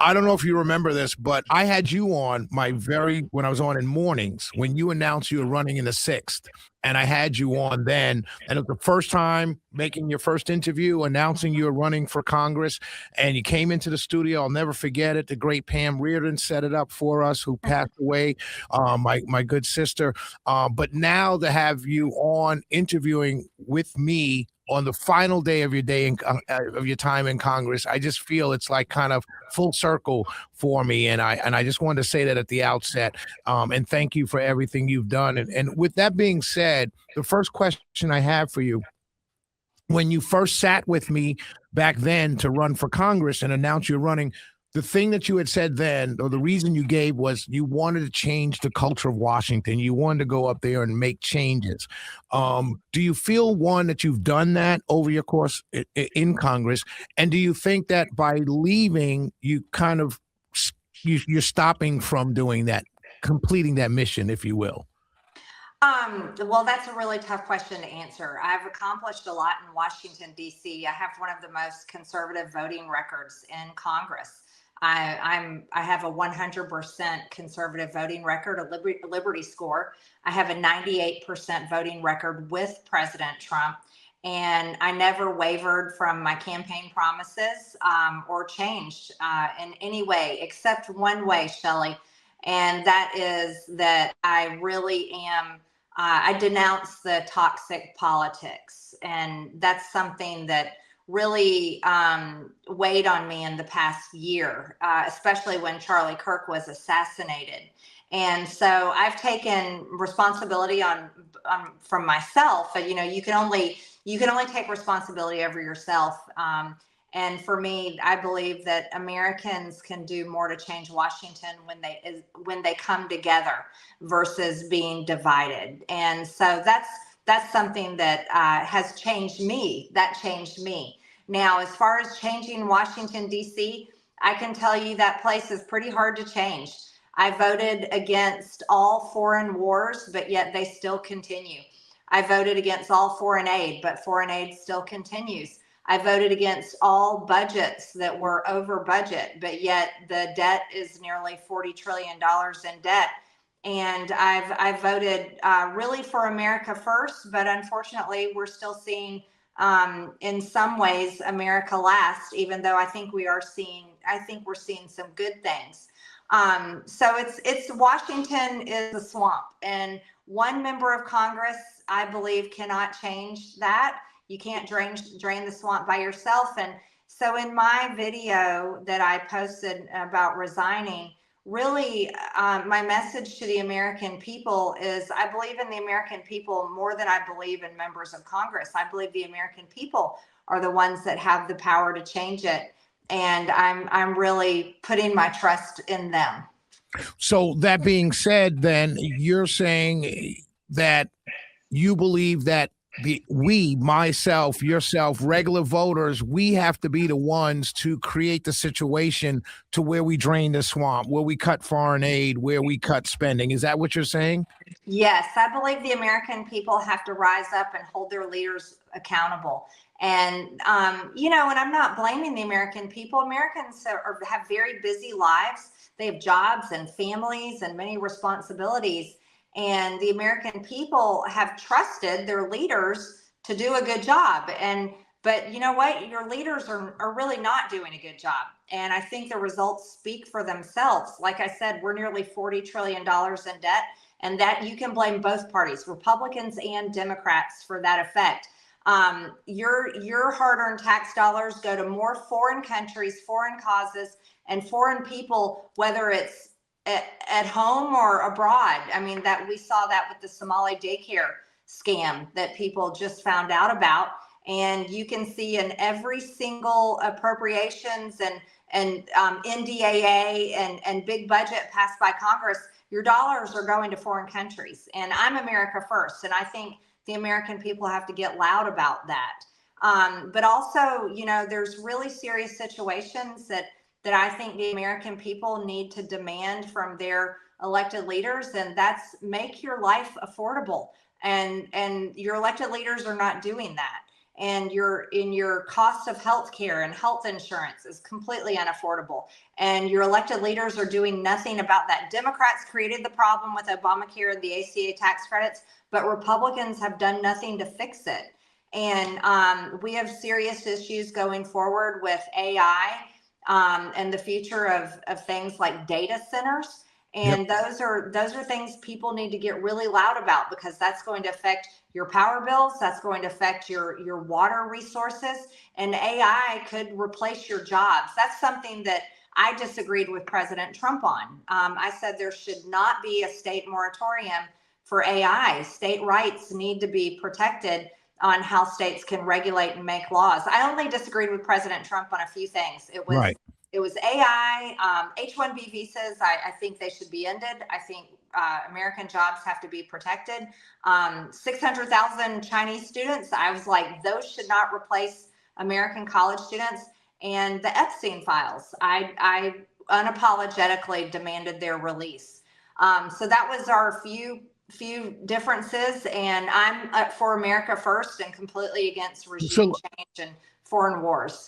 I don't know if you remember this, but I had you on when I was on in mornings when you announced you were running in the sixth. And I had you on then. And it was the first time making your first interview, announcing you were running for Congress. And you came into the studio. I'll never forget it. The great Pam Reardon set it up for us, who passed away, my good sister. But now to have you on interviewing with me on the final day of of your time in Congress, I just feel it's like kind of full circle for me, and I just wanted to say that at the outset, and thank you for everything you've done. And with that being said, the first question I have for you: when you first sat with me back then to run for Congress and announce you're running, the thing that you had said then, or the reason you gave, was you wanted to change the culture of Washington. You wanted to go up there and make changes. Do you feel, one, that you've done that over your course in Congress? And do you think that by leaving, you kind of you're stopping from doing that, completing that mission, if you will? Well, that's a really tough question to answer. I've accomplished a lot in Washington, D.C. I have one of the most conservative voting records in Congress. I have a 100% conservative voting record, a Liberty score. I have a 98% voting record with President Trump. And I never wavered from my campaign promises or changed in any way, except one way, Shelley. And that is that I really am, I denounce the toxic politics. And that's something that really weighed on me in the past year, especially when Charlie Kirk was assassinated. And so I've taken responsibility from myself. You know, you can only take responsibility over yourself. And for me, I believe that Americans can do more to change Washington when they come together versus being divided. And so that's something that has changed me. That changed me. Now, as far as changing Washington, D.C., I can tell you that place is pretty hard to change. I voted against all foreign wars, but yet they still continue. I voted against all foreign aid, but foreign aid still continues. I voted against all budgets that were over budget, but yet the debt is nearly $40 trillion in debt. And I've voted really for America first, but unfortunately, we're still seeing in some ways America last, even though I think we're seeing some good things. So it's Washington is a swamp, and one member of Congress, I believe, cannot change that. You can't drain the swamp by yourself. And so in my video that I posted about resigning, really my message to the American people is I believe in the American people more than I believe in members of Congress. I believe the American people are the ones that have the power to change it. And I'm really putting my trust in them. So that being said, then you're saying that you believe that myself, yourself, regular voters, we have to be the ones to create the situation to where we drain the swamp, where we cut foreign aid, where we cut spending. Is that what you're saying? Yes, I believe the American people have to rise up and hold their leaders accountable. And, and I'm not blaming the American people. Americans have very busy lives. They have jobs and families and many responsibilities. And the American people have trusted their leaders to do a good job. But you know what? Your leaders are really not doing a good job. And I think the results speak for themselves. Like I said, we're nearly $40 trillion in debt. And that you can blame both parties, Republicans and Democrats, for that effect. Your hard-earned tax dollars go to more foreign countries, foreign causes, and foreign people, whether it's at home or abroad. I mean, that we saw that with the Somali daycare scam that people just found out about. And you can see in every single appropriations and NDAA and big budget passed by Congress, your dollars are going to foreign countries. And I'm America first. And I think the American people have to get loud about that. But also, there's really serious situations that I think the American people need to demand from their elected leaders. And that's make your life affordable. And your elected leaders are not doing that. and your cost of health care and health insurance is completely unaffordable. And your elected leaders are doing nothing about that. Democrats created the problem with Obamacare and the ACA tax credits, but Republicans have done nothing to fix it. And we have serious issues going forward with AI and the future of things like data centers. And those are things people need to get really loud about, because that's going to affect your power bills. That's going to affect your water resources, and AI could replace your jobs. That's something that I disagreed with President Trump on. I said there should not be a state moratorium for AI. State rights need to be protected on how states can regulate and make laws. I only disagreed with President Trump on a few things. It was AI, H-1B visas. I think they should be ended. I think American jobs have to be protected. 600,000 Chinese students. I was like, those should not replace American college students. And the Epstein files, I unapologetically demanded their release. So that was our few differences, and I'm for America first and completely against regime change and foreign wars.